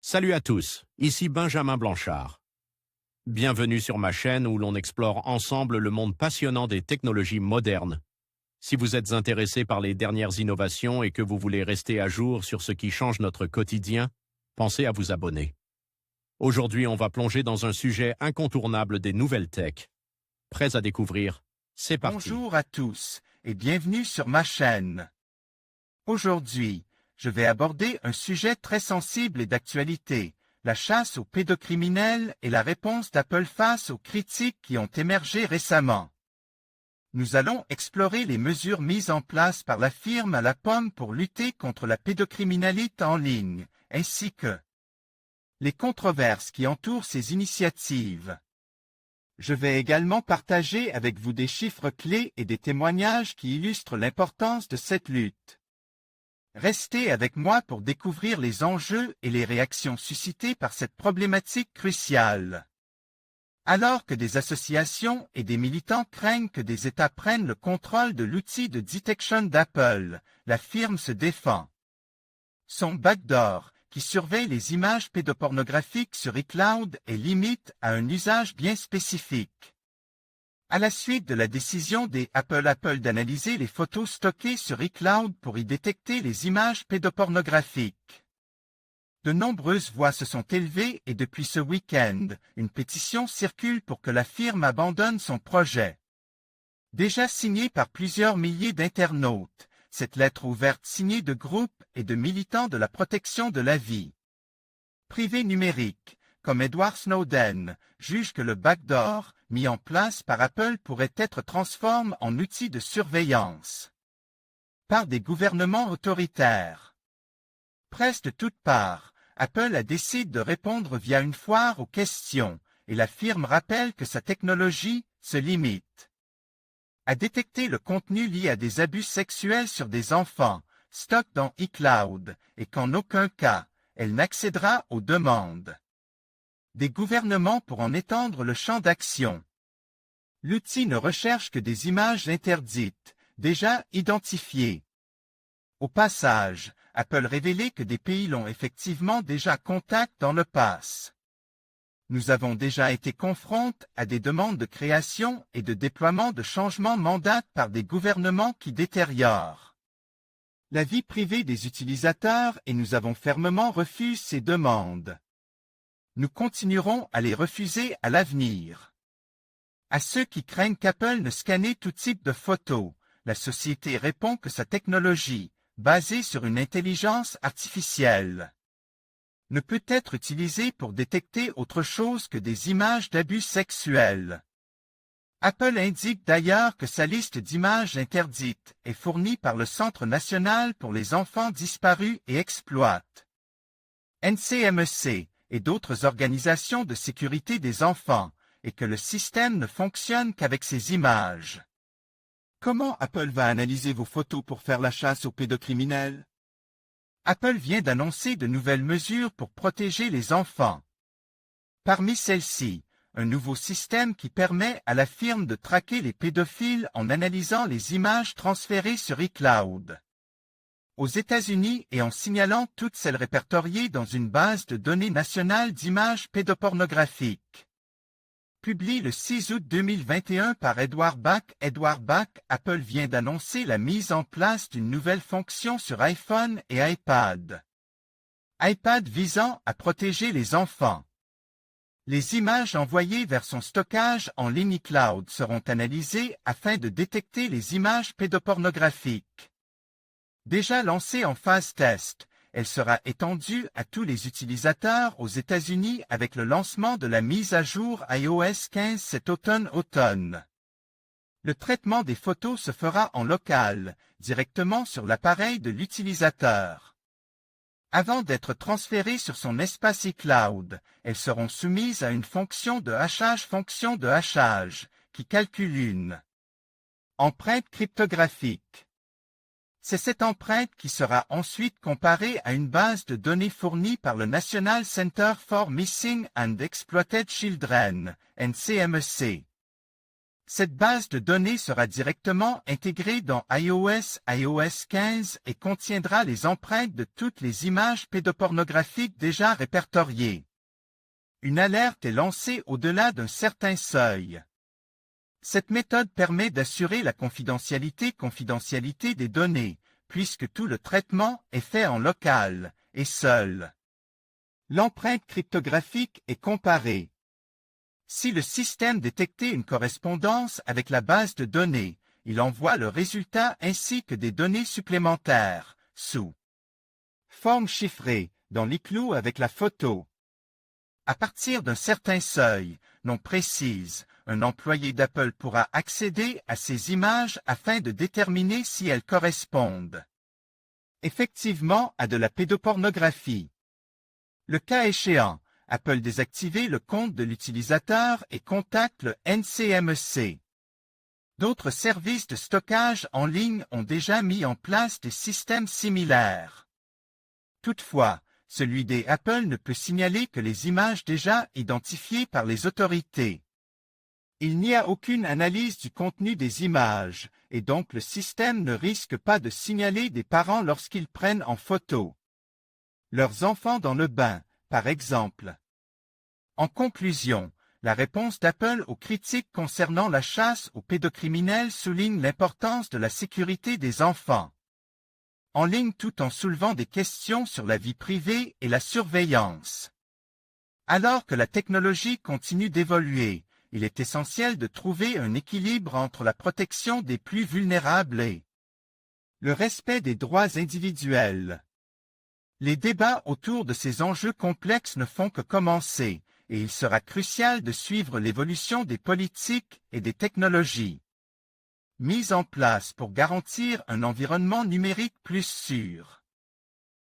Salut à tous, ici Benjamin Blanchard. Bienvenue sur ma chaîne où l'on explore ensemble le monde passionnant des technologies modernes. Si vous êtes intéressé par les dernières innovations et que vous voulez rester à jour sur ce qui change notre quotidien, pensez à vous abonner. Aujourd'hui, on va plonger dans un sujet incontournable des nouvelles tech. Prêts à découvrir? C'est parti. Bonjour à tous et bienvenue sur ma chaîne. Aujourd'hui, je vais aborder un sujet très sensible et d'actualité, la chasse aux pédocriminels et la réponse d'Apple face aux critiques qui ont émergé récemment. Nous allons explorer les mesures mises en place par la firme à la pomme pour lutter contre la pédocriminalité en ligne, ainsi que les controverses qui entourent ces initiatives. Je vais également partager avec vous des chiffres clés et des témoignages qui illustrent l'importance de cette lutte. Restez avec moi pour découvrir les enjeux et les réactions suscitées par cette problématique cruciale. Alors que des associations et des militants craignent que des États prennent le contrôle de l'outil de detection d'Apple, la firme se défend. Son backdoor, qui surveille les images pédopornographiques sur iCloud, est limite à un usage bien spécifique. À la suite de la décision des Apple d'analyser les photos stockées sur iCloud pour y détecter les images pédopornographiques. De nombreuses voix se sont élevées et depuis ce week-end, une pétition circule pour que la firme abandonne son projet. Déjà signée par plusieurs milliers d'internautes, cette lettre ouverte signée de groupes et de militants de la protection de la vie privée numérique, comme Edward Snowden, juge que le backdoor mis en place par Apple pourrait être transformé en outil de surveillance par des gouvernements autoritaires. Presque de toutes parts, Apple a décidé de répondre via une foire aux questions, et la firme rappelle que sa technologie se limite à détecter le contenu lié à des abus sexuels sur des enfants, stock dans iCloud, et qu'en aucun cas, elle n'accédera aux demandes des gouvernements pour en étendre le champ d'action. L'outil ne recherche que des images interdites, déjà identifiées. Au passage, Apple révélait que des pays l'ont effectivement déjà contacté dans le passé. Nous avons déjà été confrontés à des demandes de création et de déploiement de changements mandatés par des gouvernements qui détériorent la vie privée des utilisateurs et nous avons fermement refusé ces demandes. Nous continuerons à les refuser à l'avenir. À ceux qui craignent qu'Apple ne scanne tout type de photos, la société répond que sa technologie, basée sur une intelligence artificielle, ne peut être utilisée pour détecter autre chose que des images d'abus sexuels. Apple indique d'ailleurs que sa liste d'images interdites est fournie par le Centre national pour les enfants disparus et exploités, NCMEC, et d'autres organisations de sécurité des enfants, et que le système ne fonctionne qu'avec ces images. Comment Apple va analyser vos photos pour faire la chasse aux pédocriminels? Apple vient d'annoncer de nouvelles mesures pour protéger les enfants. Parmi celles-ci, un nouveau système qui permet à la firme de traquer les pédophiles en analysant les images transférées sur iCloud aux États-Unis et en signalant toutes celles répertoriées dans une base de données nationale d'images pédopornographiques. Publié le 6 août 2021 par Edward Bach, Apple vient d'annoncer la mise en place d'une nouvelle fonction sur iPhone et iPad visant à protéger les enfants. Les images envoyées vers son stockage en ligne iCloud seront analysées afin de détecter les images pédopornographiques. Déjà lancée en phase test, elle sera étendue à tous les utilisateurs aux États-Unis avec le lancement de la mise à jour iOS 15 cet automne. Le traitement des photos se fera en local, directement sur l'appareil de l'utilisateur. Avant d'être transférées sur son espace iCloud, elles seront soumises à une fonction de hachage, qui calcule une empreinte cryptographique. C'est cette empreinte qui sera ensuite comparée à une base de données fournie par le National Center for Missing and Exploited Children, NCMEC. Cette base de données sera directement intégrée dans iOS 15 et contiendra les empreintes de toutes les images pédopornographiques déjà répertoriées. Une alerte est lancée au-delà d'un certain seuil. Cette méthode permet d'assurer la confidentialité des données, puisque tout le traitement est fait en local, et seul. L'empreinte cryptographique est comparée. Si le système détectait une correspondance avec la base de données, il envoie le résultat ainsi que des données supplémentaires, sous forme chiffrée, dans l'iCloud avec la photo. À partir d'un certain seuil, non précise, un employé d'Apple pourra accéder à ces images afin de déterminer si elles correspondent effectivement à de la pédopornographie. Le cas échéant, Apple désactive le compte de l'utilisateur et contacte le NCMEC. D'autres services de stockage en ligne ont déjà mis en place des systèmes similaires. Toutefois, celui des Apple ne peut signaler que les images déjà identifiées par les autorités. Il n'y a aucune analyse du contenu des images, et donc le système ne risque pas de signaler des parents lorsqu'ils prennent en photo leurs enfants dans le bain, par exemple. En conclusion, la réponse d'Apple aux critiques concernant la chasse aux pédocriminels souligne l'importance de la sécurité des enfants en ligne tout en soulevant des questions sur la vie privée et la surveillance. Alors que la technologie continue d'évoluer, il est essentiel de trouver un équilibre entre la protection des plus vulnérables et le respect des droits individuels. Les débats autour de ces enjeux complexes ne font que commencer, et il sera crucial de suivre l'évolution des politiques et des technologies mises en place pour garantir un environnement numérique plus sûr.